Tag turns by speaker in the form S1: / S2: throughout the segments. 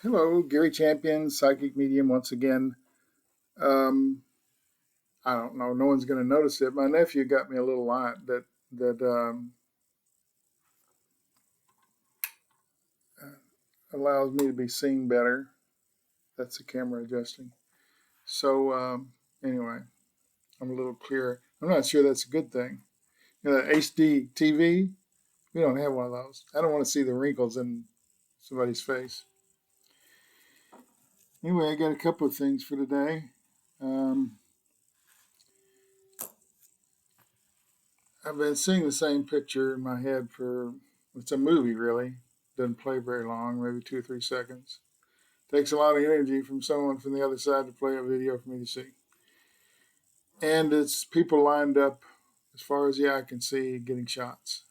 S1: Hello, Gary Champion, psychic medium once again. Um, I don't know. No one's going to notice it. My nephew got me a little light that allows me to be seen better. That's the camera adjusting. So anyway, I'm a little clearer. I'm not sure that's a good thing. HD TV. We don't have one of those. I don't want to see the wrinkles in somebody's face. Anyway, I got a couple of things for today. Um, I've been seeing the same picture in my head for, it's a movie really. Doesn't play very long, maybe 2 or 3 seconds. Takes a lot of energy from someone from the other side to play a video for me to see. And it's people lined up as far as the eye can see getting shots.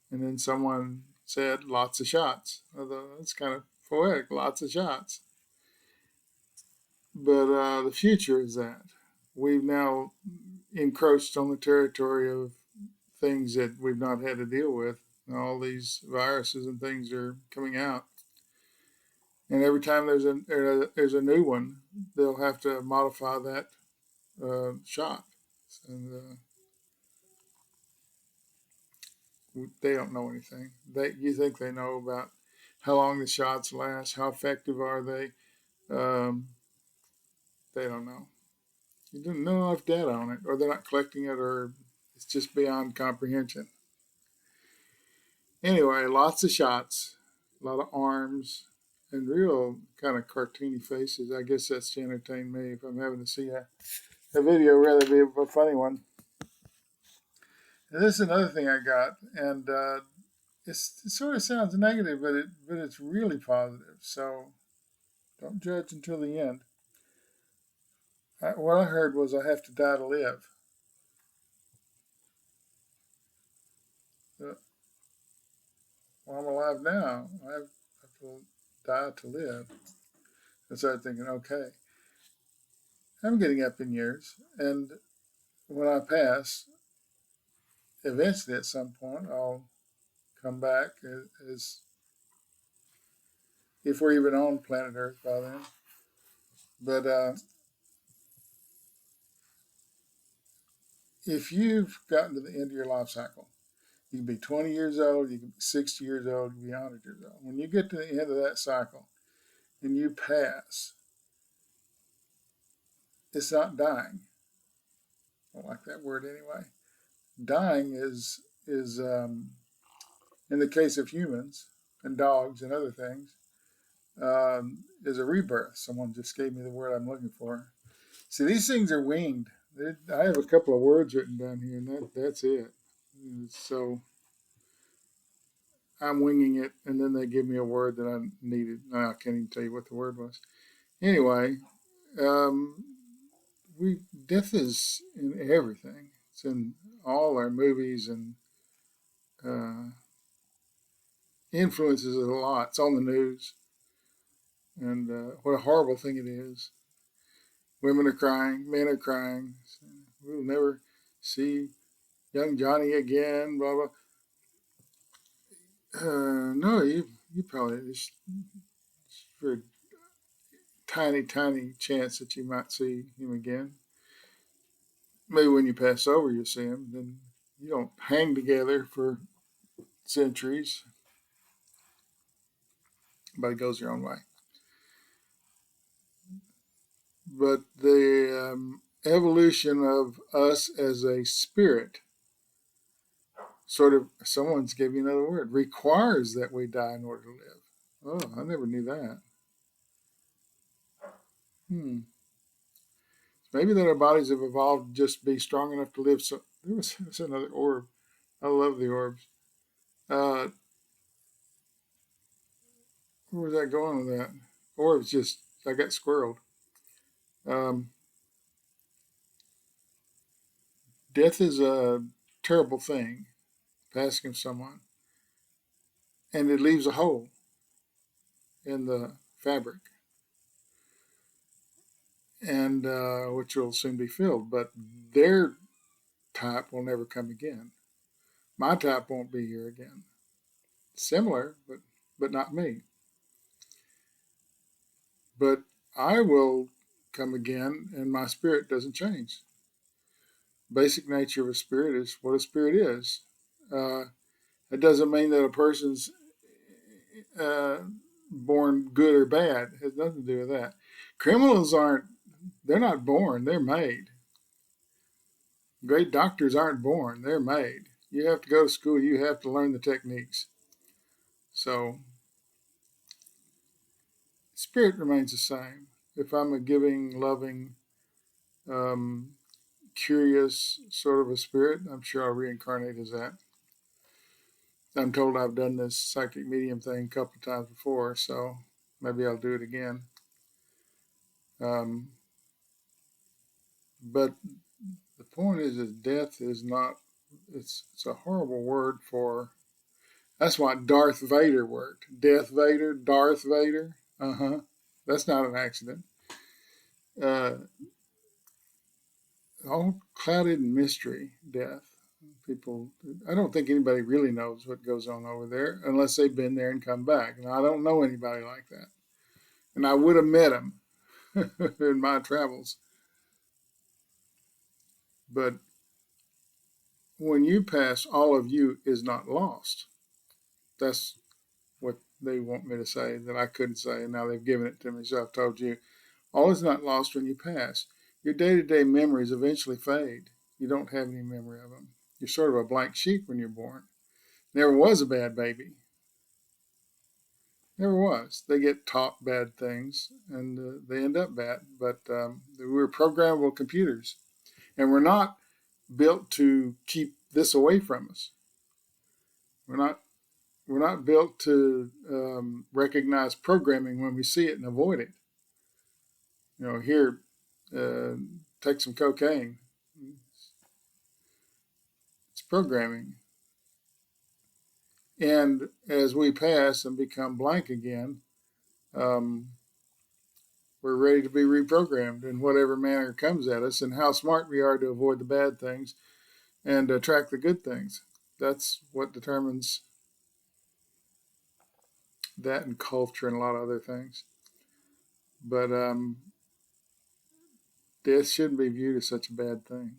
S1: And then someone said, lots of shots. Although that's kind of poetic, lots of shots. But the future is that. We've now encroached on the territory of things that we've not had to deal with. All these viruses and things are coming out, and every time there's a new one, they'll have to modify that shot, and they don't know anything. You think they know about how long the shots last, how effective are they? Um, they don't know. You don't know enough data on it, or they're not collecting it, or it's just beyond comprehension. Anyway, lots of shots, a lot of arms, and real kind of cartoony faces. I guess that's to entertain me if I'm having to see a video, rather be a funny one. And this is another thing I got, and it sort of sounds negative, but it's really positive. So don't judge until the end. What I heard was I have to die to live. Uh, well, I'm alive now. I have to die to live. I started thinking, okay, I'm getting up in years, and when I pass, eventually at some point, I'll come back as if we're even on planet Earth by then. But if you've gotten to the end of your life cycle, you can be 20 years old, you can be 60 years old, you can be 100 years old. When you get to the end of that cycle and you pass, it's not dying. I don't like that word anyway. Dying is in the case of humans and dogs and other things, is a rebirth. Someone just gave me the word I'm looking for. See, these things are winged. I have a couple of words written down here, and that's it. So I'm winging it, and then they give me a word that I needed. No, I can't even tell you what the word was. Anyway, um, we death is in everything. It's in all our movies and uh, influences it a lot. It's on the news, and what a horrible thing it is. Women are crying, men are crying. We'll never see young Johnny again. Blah blah. No, you probably it's very tiny chance that you might see him again. Maybe when you pass over, you'll see him. Then you don't hang together for centuries. Everybody goes their own way. But the evolution of us as a spirit, sort of, someone's gave you another word, requires that we die in order to live. Oh, I never knew that. Hmm. Maybe that our bodies have evolved to just be strong enough to live. So there was another orb. I love the orbs. Uh, where was I going with that? Orbs just, I got squirreled. Um, Death is a terrible thing, passing of someone, and it leaves a hole in the fabric, and which will soon be filled. But their type will never come again. My type won't be here again. Similar, but not me. but I will come again, and my spirit doesn't change. Basic nature of a spirit is what a spirit is. Uh, it doesn't mean that a person's uh, born good or bad. It has nothing to do with that. Criminals aren't, they're not born, they're made. Great doctors aren't born, they're made. You have to go to school, you have to learn the techniques. So, spirit remains the same. If I'm a giving, loving, um, curious sort of a spirit, I'm sure I'll reincarnate as that. I'm told I've done this psychic medium thing a couple of times before, so maybe I'll do it again. Um, but the point is death is not. It's a horrible word for. That's why Darth Vader worked. Death Vader, Darth Vader. Uh huh. That's not an accident. Uh, all clouded in mystery. Death. People. I don't think anybody really knows what goes on over there unless they've been there and come back. And I don't know anybody like that. And I would have met him in my travels. But when you pass, all of you is not lost. That's what they want me to say that I couldn't say, and now they've given it to me. So I've told you, all is not lost when you pass. Your day-to-day memories eventually fade. You don't have any memory of them. You're sort of a blank sheet when you're born. Never was a bad baby. Never was. They get taught bad things, and they end up bad. But we're programmable computers, and we're not built to keep this away from us. We're not we're not built to recognize programming when we see it and avoid it. Here, uh, take some cocaine. It's programming. And as we pass and become blank again, um, we're ready to be reprogrammed in whatever manner comes at us, and how smart we are to avoid the bad things and attract the good things. That's what determines that, and culture and a lot of other things. But death shouldn't be viewed as such a bad thing.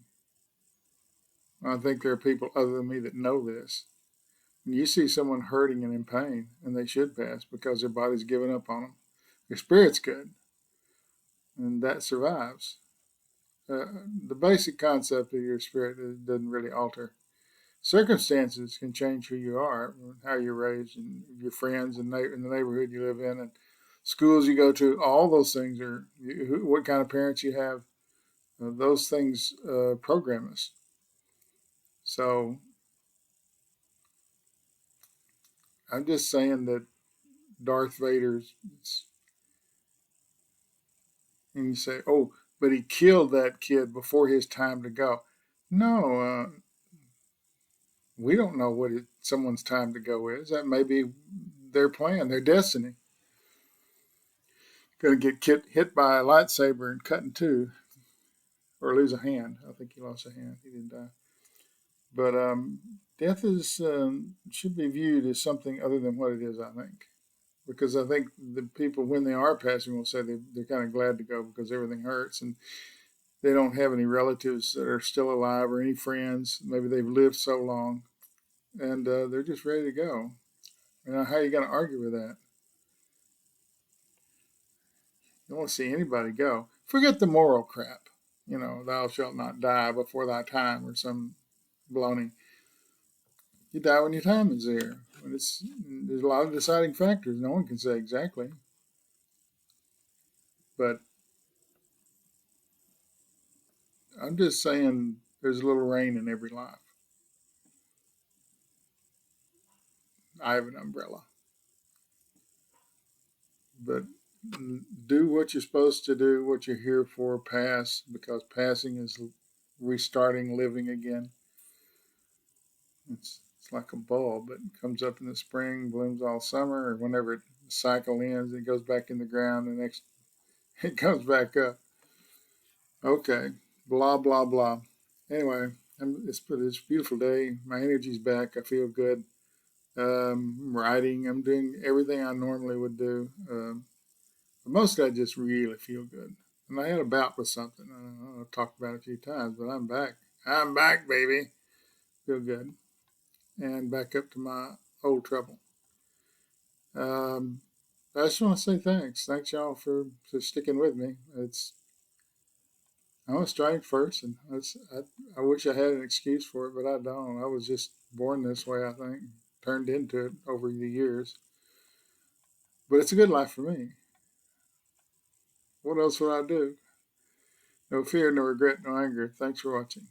S1: I think there are people other than me that know this. When you see someone hurting and in pain, and they should pass because their body's given up on them, their spirit's good, and that survives. The basic concept of your spirit doesn't really alter. Circumstances can change who you are, how you're raised, and your friends, and in the neighborhood you live in, and schools you go to. All those things are what kind of parents you have. Those things program us. So I'm just saying that Darth Vader's, and you say, oh, but he killed that kid before his time to go. No, we don't know what someone's time to go is. That may be their plan, their destiny. Going to get hit by a lightsaber and cut in two, or lose a hand. I think he lost a hand. He didn't die. But death is should be viewed as something other than what it is, I think. Because I think the people, when they are passing, will say they're kind of glad to go because everything hurts, and they don't have any relatives that are still alive or any friends. Maybe they've lived so long, and they're just ready to go. How are you going to argue with that? You don't want to see anybody go. Forget the moral crap. Thou shalt not die before thy time, or some baloney. You die when your time is there. There's a lot of deciding factors. No one can say exactly, but I'm just saying there's a little rain in every life. I have an umbrella, but do what you're supposed to do, what you're here for. Pass, because passing is restarting living again. It's like a bulb. It comes up in the spring, blooms all summer, or whenever the cycle ends, it goes back in the ground. The next, it comes back up. Okay, blah blah blah. Anyway, it's a beautiful day. My energy's back. I feel good. I'm writing. I'm doing everything I normally would do. But mostly I just really feel good. And I had a bout with something. I don't know, I've talked about it a few times, but I'm back. I'm back, baby. Feel good. And back up to my old trouble. Um, I just want to say thanks. Thanks, y'all, for sticking with me. I'm a strike person. I wish I had an excuse for it, but I don't. I was just born this way, I think. Turned into it over the years. But it's a good life for me. What else would I do? No fear, no regret, no anger. Thanks for watching.